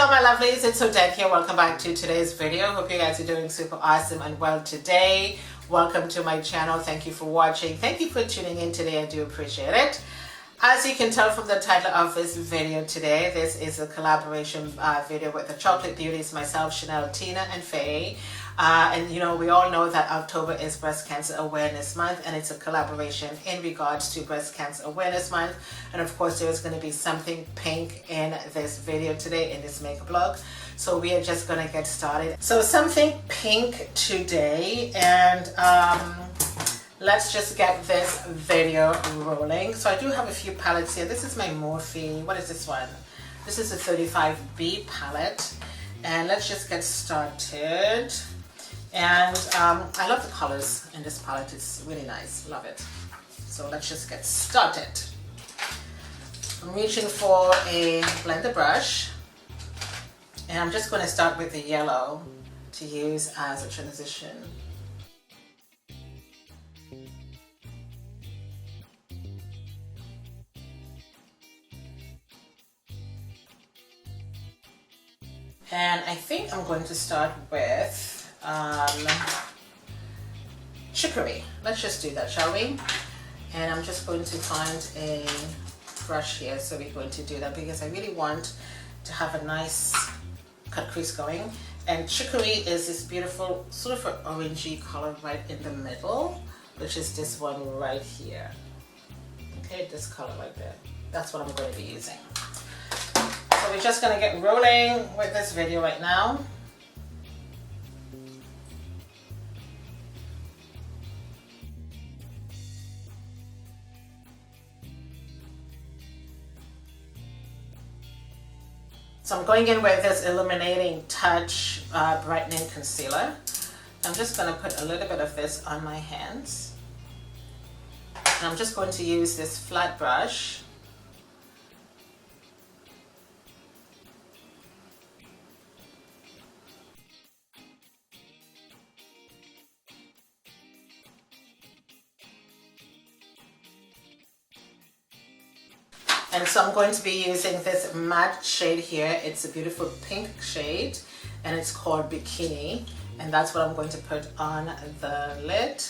Hello my lovelies, it's Odette here. Welcome back to today's video. Hope you guys are doing super awesome and well today. Welcome to my channel. Thank you for watching. Thank you for tuning in today. I do appreciate it. As you can tell from the title of this video today, this is a collaboration video with the Chocolate Beauties, myself, Chanel, Tina, and Faye. And you know, we all know that October is Breast Cancer Awareness Month, and it's a collaboration in regards to Breast Cancer Awareness Month. And of course, there is going to be something pink in this video today, in this makeup look. So we are just going to get started. So something pink today, and let's just get this video rolling. So I do have a few palettes here. This is my Morphe. What is this one? This is a 35B palette. And let's just get started. And I love the colors in this palette. It's really nice. Love it. So let's just get started. I'm reaching for a blender brush. And I'm just going to start with the yellow to use as a transition. And I think I'm going to start with chicory. Let's just do that, shall we? And I'm just going to find a brush here. So we're going to do that because I really want to have a nice cut crease going. And chicory is this beautiful sort of an orangey color right in the middle, which is this one right here. Okay, this color right there. That's what I'm going to be using. So we're just going to get rolling with this video right now. So I'm going in with this Illuminating Touch Brightening Concealer. I'm just going to put a little bit of this on my hands. And I'm just going to use this flat brush. And so I'm going to be using this matte shade here. It's a beautiful pink shade and it's called Bikini. And that's what I'm going to put on the lid.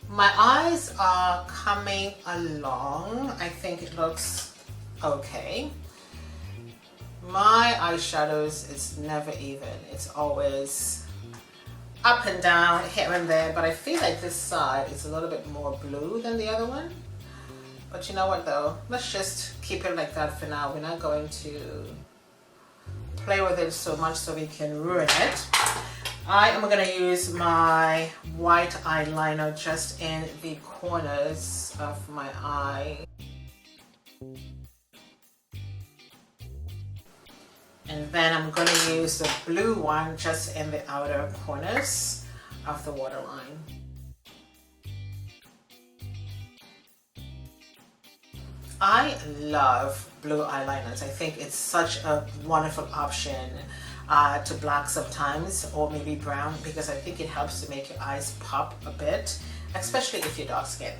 My eyes are coming along. I think it looks okay. My eyeshadows is never even. It's always up and down, here and there. But I feel like this side is a little bit more blue than the other one. But you know what though? Let's just keep it like that for now. We're not going to play with it so much so we can ruin it. I am going to use my white eyeliner just in the corners of my eye. And then I'm going to use the blue one just in the outer corners of the waterline. I love blue eyeliners. I think it's such a wonderful option to black sometimes, or maybe brown, because I think it helps to make your eyes pop a bit, especially if you're dark skinned.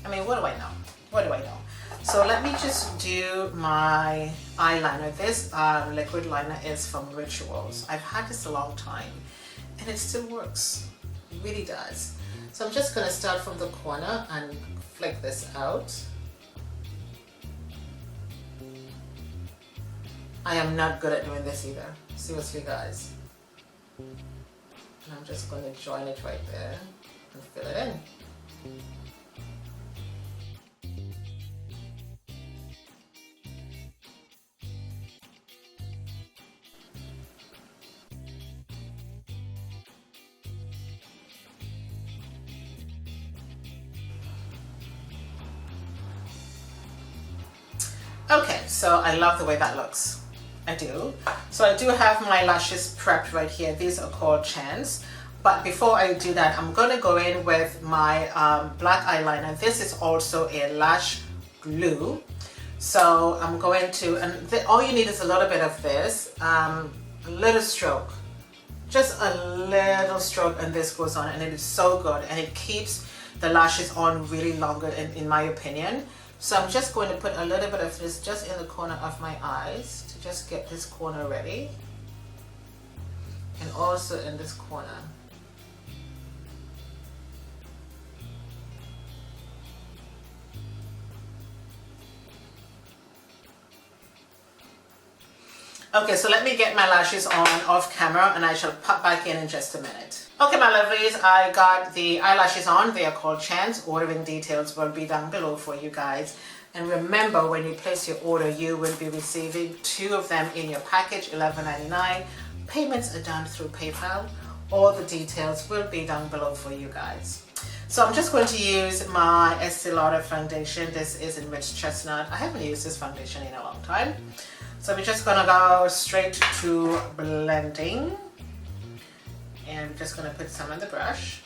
I mean, what do I know? What do I know? So let me just do my eyeliner. This liquid liner is from Rituals. I've had this a long time and it still works. It really does. So I'm just going to start from the corner and flick this out. I am not good at doing this either. Seriously, guys. And I'm just going to join it right there and fill it in. Okay, so I love the way that looks. I do. So I do have my lashes prepped right here. These are called Chance. But before I do that, I'm going to go in with my black eyeliner. This is also a lash glue. So I'm going to, and all you need is a little bit of this, a little stroke. Just a little stroke, and this goes on, and it is so good, and it keeps the lashes on really longer in my opinion. So I'm just going to put a little bit of this just in the corner of my eyes to just get this corner ready, and also in this corner. Okay, so let me get my lashes on off camera, and I shall pop back in just a minute. Okay, my lovelies, I got the eyelashes on. They are called Chance. Ordering details will be down below for you guys. And remember, when you place your order, you will be receiving 2 of them in your package, $11.99. Payments are done through PayPal. All the details will be down below for you guys. So I'm just going to use my Este Lauder foundation. This is in NYX Chestnut. I haven't used this foundation in a long time. So we're just gonna go straight to blending, and I'm just gonna put some on the brush.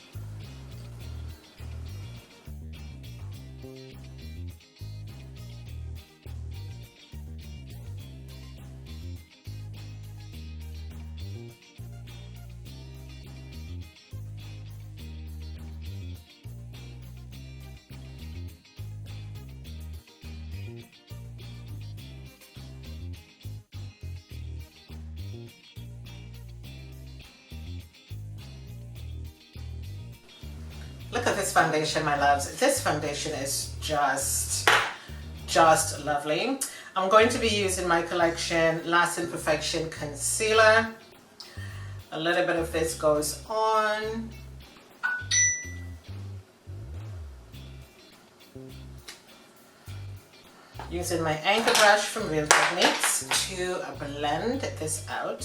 Look at this foundation, my loves. This foundation is just lovely. I'm going to be using my collection Lasting Perfection Concealer. A little bit of this goes on. Using my anchor brush from Real Techniques to blend this out.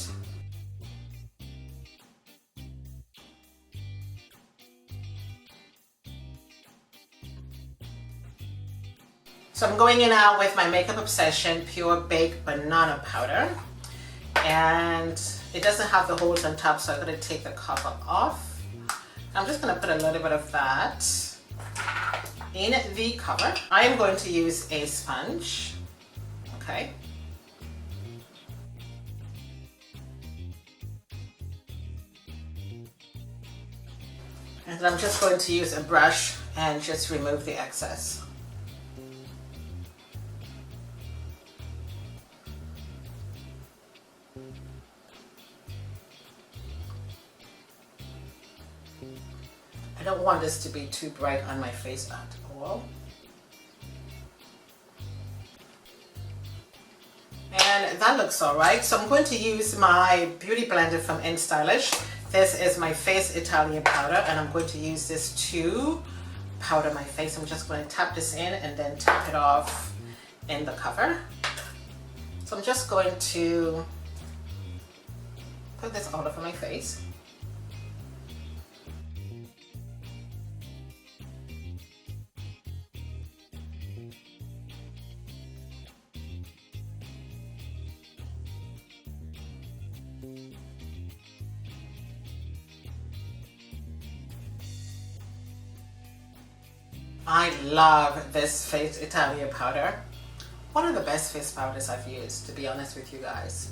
So I'm going in now with my Makeup Obsession Pure Baked Banana Powder, and it doesn't have the holes on top, so I'm going to take the cover off. I'm just going to put a little bit of that in the cover. I am going to use a sponge, okay? And then I'm just going to use a brush and just remove the excess. I don't want this to be too bright on my face at all. And that looks alright. So I'm going to use my beauty blender from Stylish. This is my FaceAtelier Powder, and I'm going to use this to powder my face. I'm just going to tap this in and then tap it off in the cover. So I'm just going to put this all over my face. I love this FaceAtelier powder. One of the best face powders I've used, to be honest with you guys.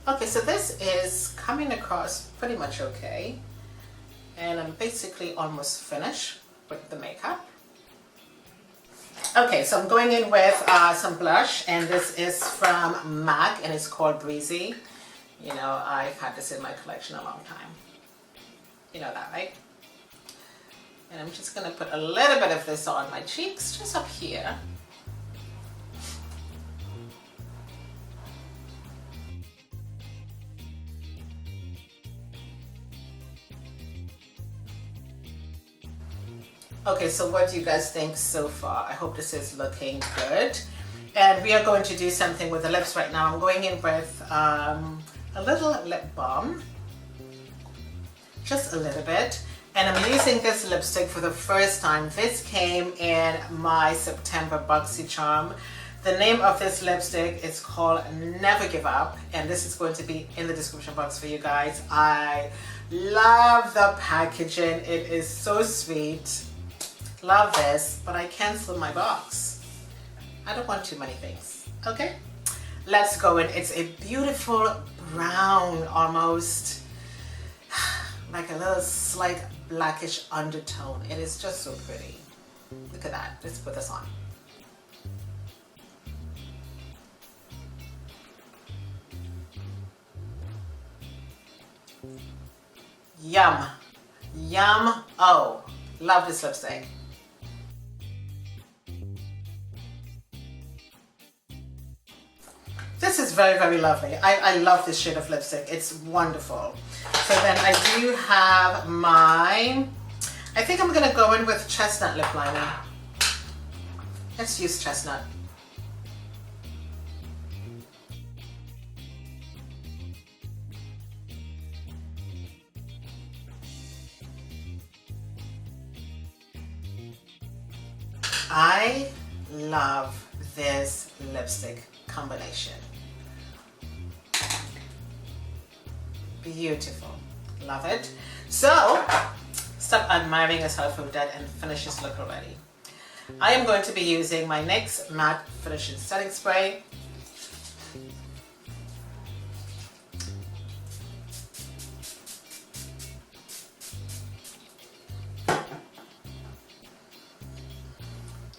Okay, so this is coming across pretty much okay. And I'm basically almost finished with the makeup. Okay, so I'm going in with some blush, and this is from MAC, and it's called Breezy. You know, I've had this in my collection a long time. You know that, right? And I'm just going to put a little bit of this on my cheeks, just up here. Okay, so what do you guys think so far? I hope this is looking good. And we are going to do something with the lips right now. I'm going in with a little lip balm. Just a little bit. and I'm using this lipstick for the first time. This came in my September BoxyCharm. The name of this lipstick is called Never Give Up, and this is going to be in the description box for you guys. I love the packaging. It is so sweet. Love this, but I canceled my box. I don't want too many things. Okay, let's go in. It's a beautiful brown, almost like a little slight blackish undertone. It is just so pretty. Look at that. Let's put this on. Yum. Yum. Oh, love this lipstick. This is very, very lovely. I love this shade of lipstick. It's wonderful. So then I do have my, I think I'm going to go in with Chestnut Lipliner. Let's use Chestnut. I love this lipstick combination. Beautiful. Love it. So, stop admiring yourself, Odette, and finish this look already. I am going to be using my NYX Matte Finishing Setting Spray.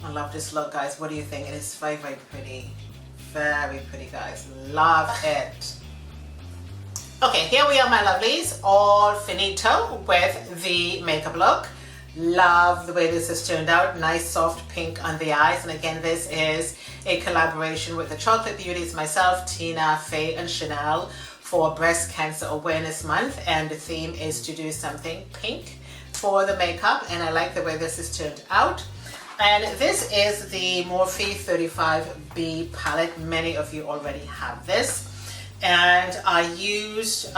I love this look, guys. What do you think? It is very, very pretty. Very pretty, guys. Love it. Okay, here we are, my lovelies. All finito with the makeup look. Love the way this has turned out. Nice soft pink on the eyes. And again, this is a collaboration with the Chocolate Beauties, myself, Tina, Faye, and Chanel for Breast Cancer Awareness Month. And the theme is to do something pink for the makeup. And I like the way this has turned out. And this is the Morphe 35B palette. Many of you already have this. And I used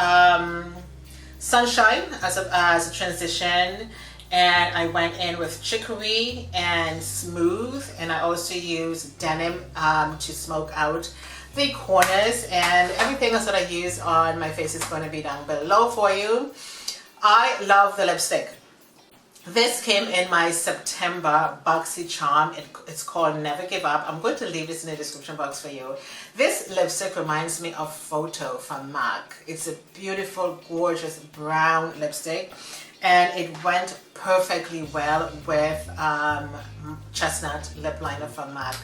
Sunshine as a transition. And I went in with Chicory and Smooth. And I also used Denim to smoke out the corners. And everything else that I use on my face is going to be down below for you. I love the lipstick. This came in my September BoxyCharm. It's called Never Give Up. I'm going to leave this in the description box for you. This lipstick reminds me of Photo from MAC. It's a beautiful, gorgeous brown lipstick. And it went perfectly well with Chestnut Lipliner from MAC.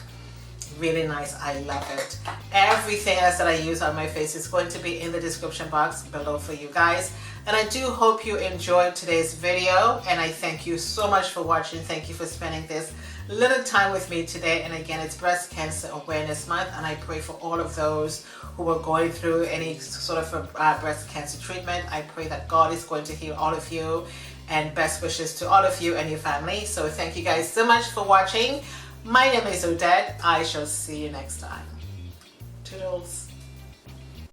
Really nice. I love it. Everything else that I use on my face is going to be in the description box below for you guys. And I do hope you enjoyed today's video, and I thank you so much for watching. Thank you for spending this little time with me today. And again, it's Breast Cancer Awareness Month, and I pray for all of those who are going through any sort of breast cancer treatment. I pray that God is going to heal all of you, and best wishes to all of you and your family. So thank you guys so much for watching. My name is Odette. I shall see you next time. Toodles.